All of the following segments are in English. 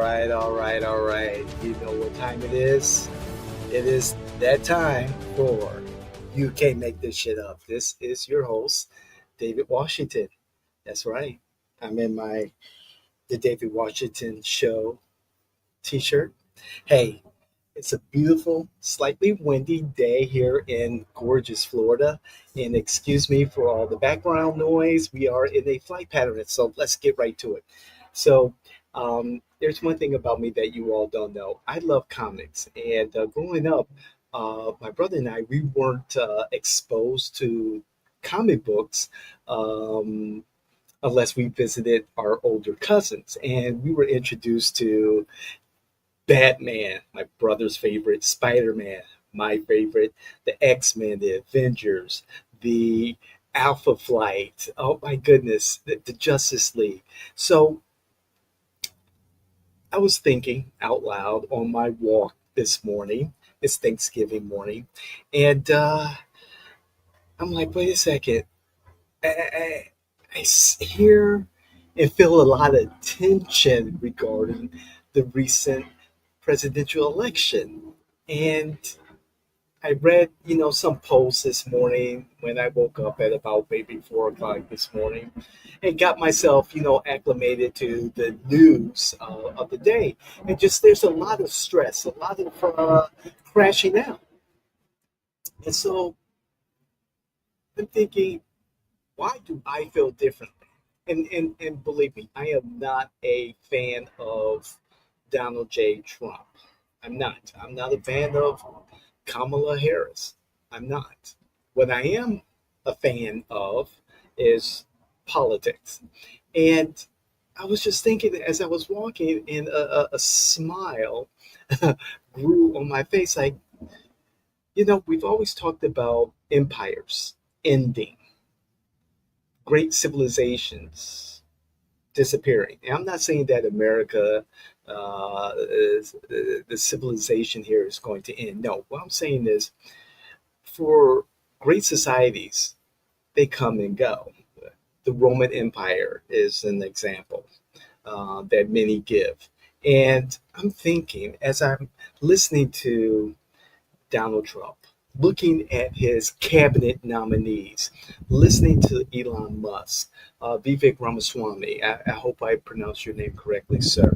all right. You know what time it is? It is that time for You Can't Make This Shit Up. This is your host, David Washington. That's right. I'm in my The David Washington Show t-shirt. Hey, it's a beautiful, slightly windy day here in gorgeous Florida. And excuse me for all the background noise. We are in a flight pattern, so let's get right to it. So, there's one thing about me that you all don't know. I love comics. And growing up, my brother and I, we weren't exposed to comic books um, unless we visited our older cousins. And we were introduced to Batman, my brother's favorite, Spider Man, my favorite, the X Men, the Avengers, the Alpha Flight. Oh my goodness, the Justice League. So I was thinking out loud on my walk this morning. It's Thanksgiving morning. And I'm like, wait a second. I hear and feel a lot of tension regarding the recent presidential election. And I read, some posts this morning when I woke up at about maybe 4 o'clock this morning and got myself, acclimated to the news of the day. And just there's a lot of stress, a lot of crashing out. And so I'm thinking, why do I feel differently? And believe me, I am not a fan of Donald J. Trump. I'm not. I'm not a fan of Kamala Harris. I'm not. What I am a fan of is politics. And I was just thinking as I was walking, and a smile grew on my face. Like, we've always talked about empires ending, great civilizations disappearing. And I'm not saying that America, the civilization here is going to end. No, what I'm saying is for great societies, they come and go. The Roman Empire is an example that many give. And I'm thinking, as I'm listening to Donald Trump, looking at his cabinet nominees, listening to Elon Musk, Vivek Ramaswamy, I hope I pronounced your name correctly, sir.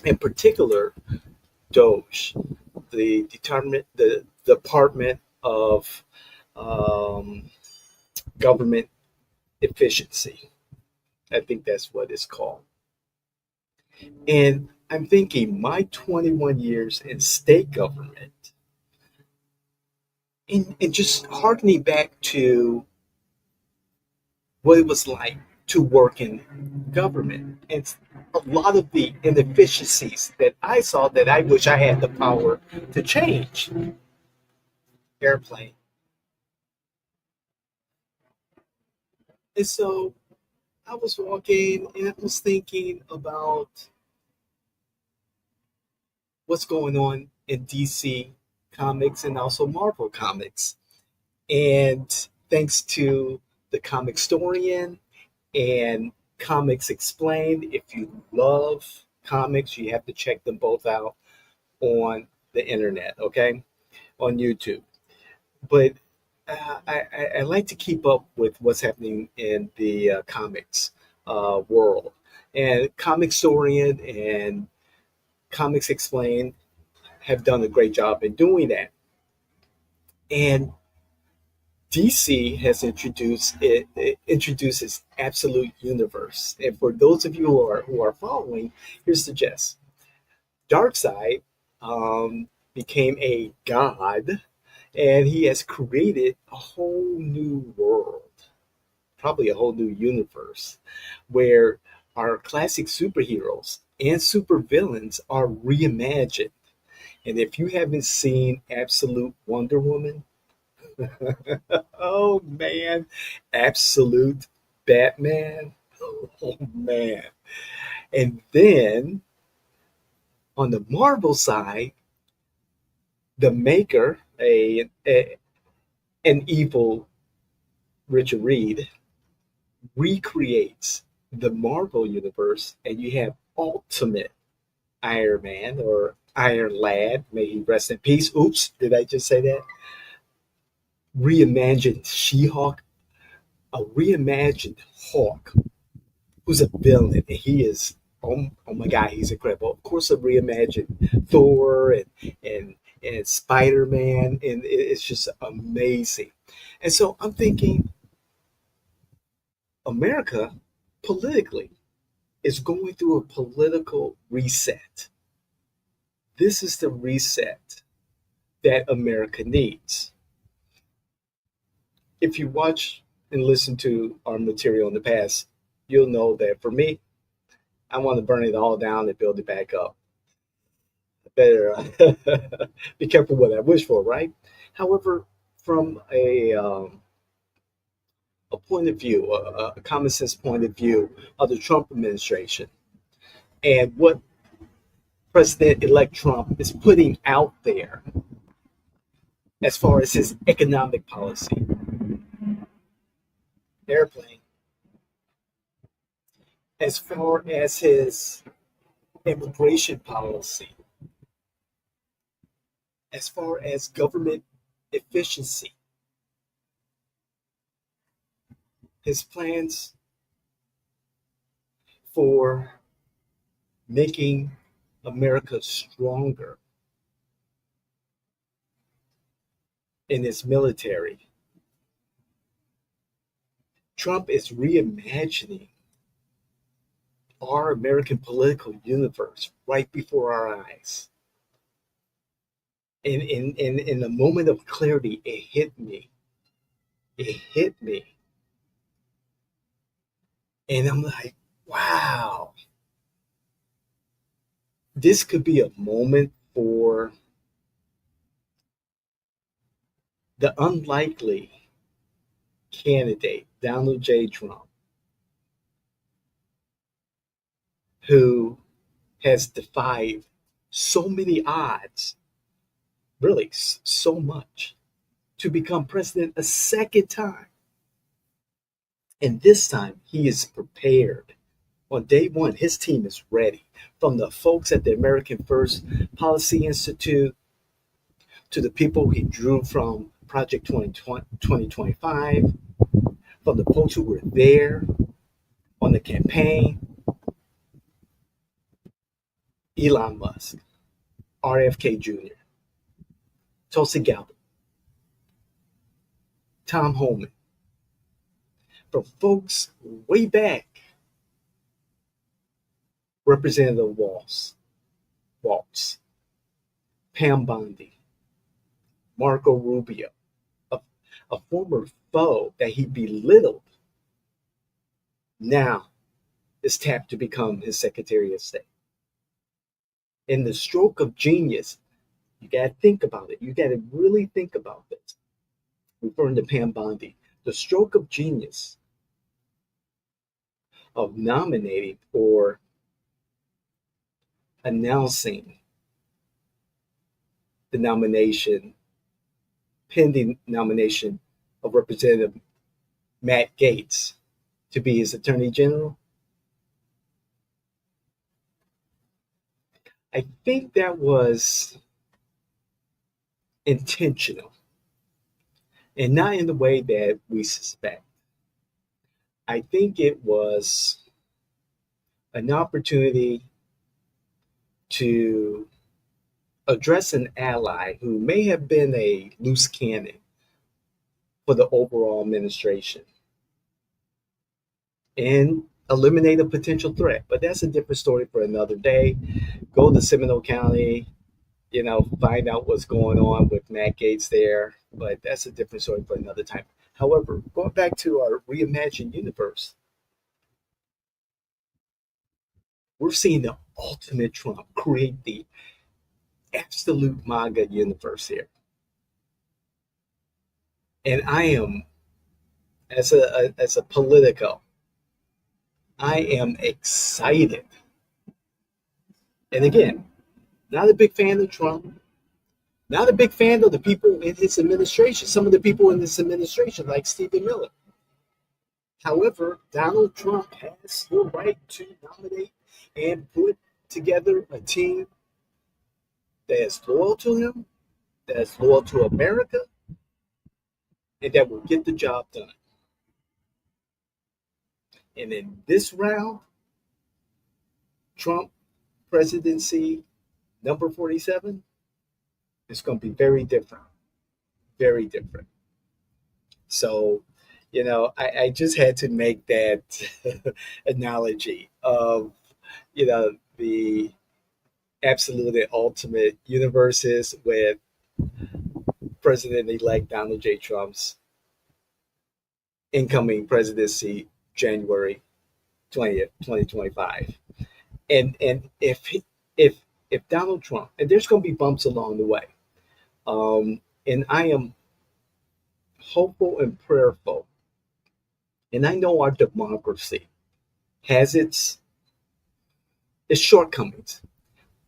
In particular, Doge, the Department of um, Government Efficiency. I think that's what it's called. And I'm thinking my 21 years in state government, and just harkening back to what it was like to work in government. And a lot of the inefficiencies that I saw that I wish I had the power to change. Airplane. And so I was walking and I was thinking about what's going on in DC Comics and also Marvel Comics. And thanks to the comic historian and Comics Explained, if you love comics, you have to check them both out on the internet, okay? On YouTube. But I like to keep up with what's happening in the comics world. And Comic Historian and Comics Explained have done a great job in doing that. And DC has it introduces absolute universe. And for those of you who are following, here's the gist. Darkseid became a god, and he has created a whole new world, probably a whole new universe, where our classic superheroes and supervillains are reimagined. And if you haven't seen Absolute Wonder Woman, oh man, Absolute Batman, oh man. And then on the Marvel side, the maker, an evil Richard Reed, recreates the Marvel universe, and you have Ultimate. Iron Man or Iron Lad, may he rest in peace. Oops, did I just say that? Reimagined She-Hulk, a reimagined Hawk who's a villain, and he is oh my god, he's incredible. Of course, a reimagined Thor and and Spider Man, and it's just amazing. And so I'm thinking, America politically is going through a political reset. This is the reset that America needs. If you watch and listen to our material in the past, you'll know that for me, I want to burn it all down and build it back up. Better be careful what I wish for, right? However, from a point of view, a common sense point of view of the Trump administration and what President elect Trump is putting out there as far as his economic policy, airplane, as far as his immigration policy, as far as government efficiency, his plans for making America stronger in its military. Trump is reimagining our American political universe right before our eyes. In a moment of clarity, it hit me. It hit me. And I'm like, wow, this could be a moment for the unlikely candidate, Donald J. Trump, who has defied so many odds, really so much, to become president a second time. And this time he is prepared. On day one, his team is ready. From the folks at the American First Policy Institute to the people he drew from Project 2025, from the folks who were there on the campaign, Elon Musk, RFK Jr., Tulsi Gabbard, Tom Homan, from folks way back, Representative Waltz, Pam Bondi, Marco Rubio, a, a former foe that he belittled, now is tapped to become his Secretary of State. In the stroke of genius, you got to think about it. You got to really think about this. Referring to Pam Bondi, the stroke of genius of nominating or announcing the nomination, pending nomination of Representative Matt Gaetz to be his Attorney General. I think that was intentional and not in the way that we suspect. I think it was an opportunity to address an ally who may have been a loose cannon for the overall administration and eliminate a potential threat. But that's a different story for another day. Go to Seminole County, find out what's going on with Matt Gaetz there. But that's a different story for another time. However, going back to our reimagined universe, we're seeing the ultimate Trump create the absolute MAGA universe here. And I am, as a politico, I am excited. And again, not a big fan of Trump, not a big fan of the people in his administration, some of the people in this administration, like Stephen Miller. However, Donald Trump has the right to nominate and put together a team that is loyal to him, that is loyal to America, and that will get the job done. And in this round, Trump presidency number 47 is going to be very different, very different. So, I just had to make that analogy of, the absolute and ultimate universes with President-elect Donald J. Trump's incoming presidency, January 20th, 2025. And if Donald Trump, and there's going to be bumps along the way, and I am hopeful and prayerful, and I know our democracy has its shortcomings.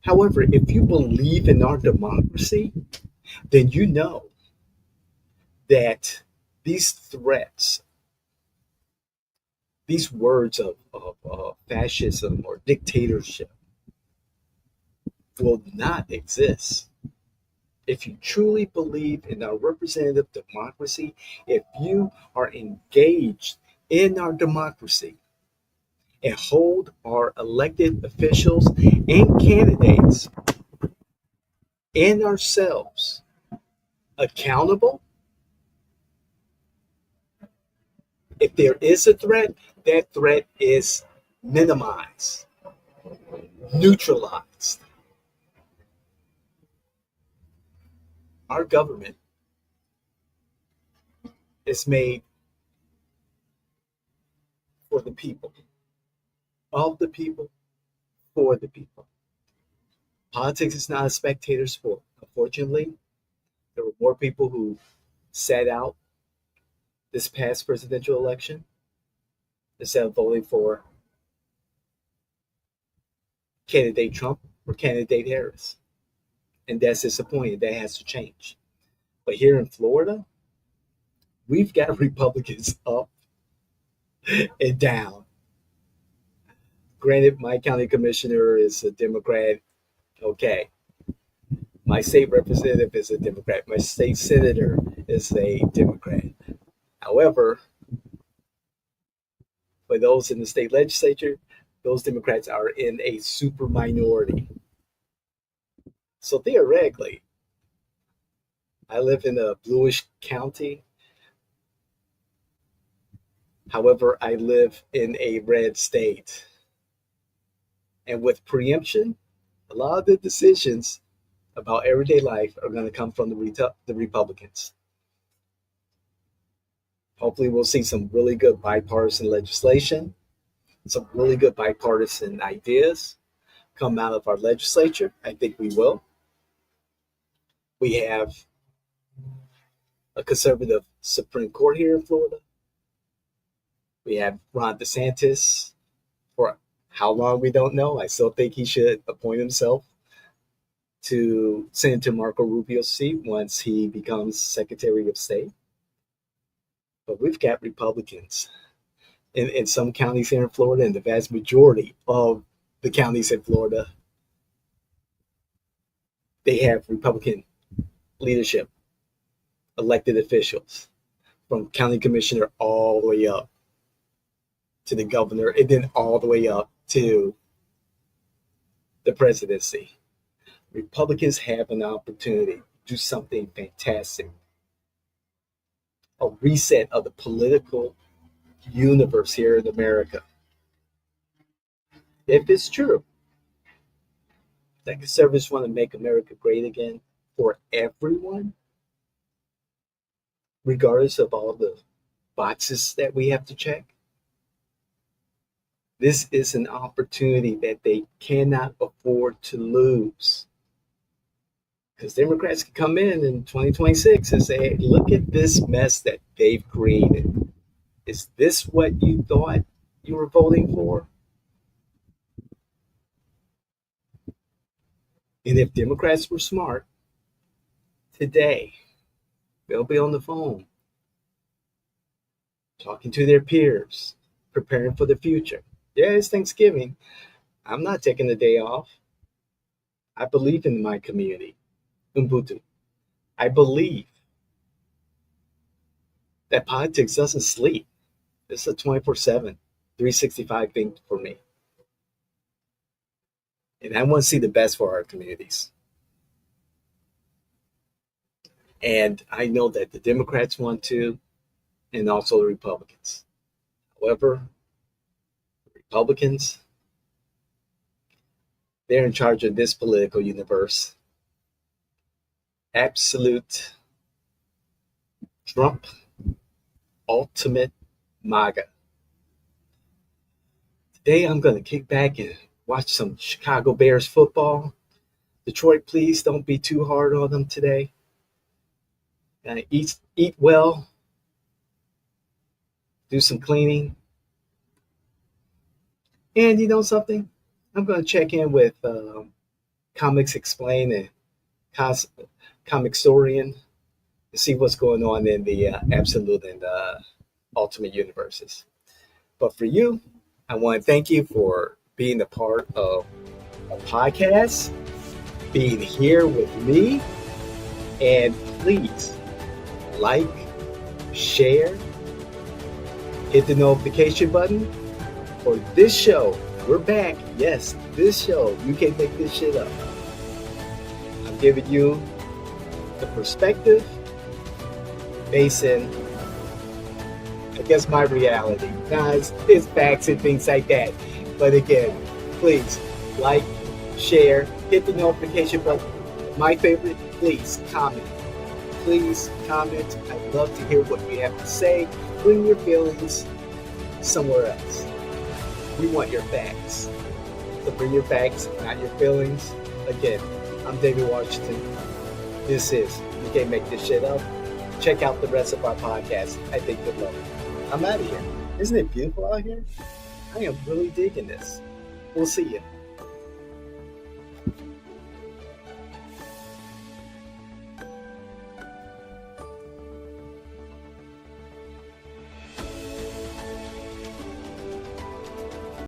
However, if you believe in our democracy, then you know that these threats, these words of fascism or dictatorship will not exist. If you truly believe in our representative democracy, if you are engaged in our democracy and hold our elected officials and candidates and ourselves accountable, if there is a threat, that threat is minimized, neutralized. Our government is made for the people, of the people, for the people. Politics is not a spectator sport. Unfortunately, there were more people who sat out this past presidential election instead of voting for candidate Trump or candidate Harris. And that's disappointing. That has to change. But here in Florida, we've got Republicans up and down. Granted, my county commissioner is a Democrat. Okay. My state representative is a Democrat. My state senator is a Democrat. However, for those in the state legislature, those Democrats are in a super minority. So theoretically, I live in a bluish county. However, I live in a red state. And with preemption, a lot of the decisions about everyday life are going to come from the Republicans. Hopefully, we'll see some really good bipartisan legislation, some really good bipartisan ideas come out of our legislature. I think we will. We have a conservative Supreme Court here in Florida. We have Ron DeSantis. For how long, we don't know. I still think he should appoint himself to Senator Marco Rubio's seat once he becomes Secretary of State. But we've got Republicans in some counties here in Florida, and the vast majority of the counties in Florida, they have Republican leadership, elected officials, from county commissioner all the way up to the governor, and then all the way up to the presidency. Republicans have an opportunity to do something fantastic, a reset of the political universe here in America. If it's true that conservatives want to make America great again for everyone, regardless of all the boxes that we have to check, this is an opportunity that they cannot afford to lose. Because Democrats can come in 2026 and say, hey, look at this mess that they've created. Is this what you thought you were voting for? And if Democrats were smart, today they'll be on the phone talking to their peers, preparing for the future. Yeah, it's Thanksgiving. I'm not taking the day off. I believe in my community, Ubuntu. I believe that politics doesn't sleep. It's a 24/7, 365 thing for me. And I want to see the best for our communities. And I know that the Democrats want to, and also the Republicans. However, Republicans, they're in charge of this political universe. Absolute Trump, ultimate MAGA. Today I'm going to kick back and watch some Chicago Bears football. Detroit, please don't be too hard on them today. Eat well, do some cleaning. And you know something? I'm going to check in with Comics Explained and Comic Historian to see what's going on in the absolute and ultimate universes. But for you, I want to thank you for being a part of a podcast, being here with me, and please like, share, hit the notification button for this show. We're back. Yes, this show. You can't make this shit up. I'm giving you the perspective based in, I guess, my reality. Guys, it's facts and things like that. But again, please like, share, hit the notification button. My favorite, please comment. Please comment. I'd love to hear what you have to say. Bring your feelings somewhere else. We want your facts. So bring your facts, not your feelings. Again, I'm David Washington. This is You Can't Make This Shit Up. Check out the rest of our podcast. I think you'll love it. I'm out of here. Isn't it beautiful out here? I am really digging this. We'll see you.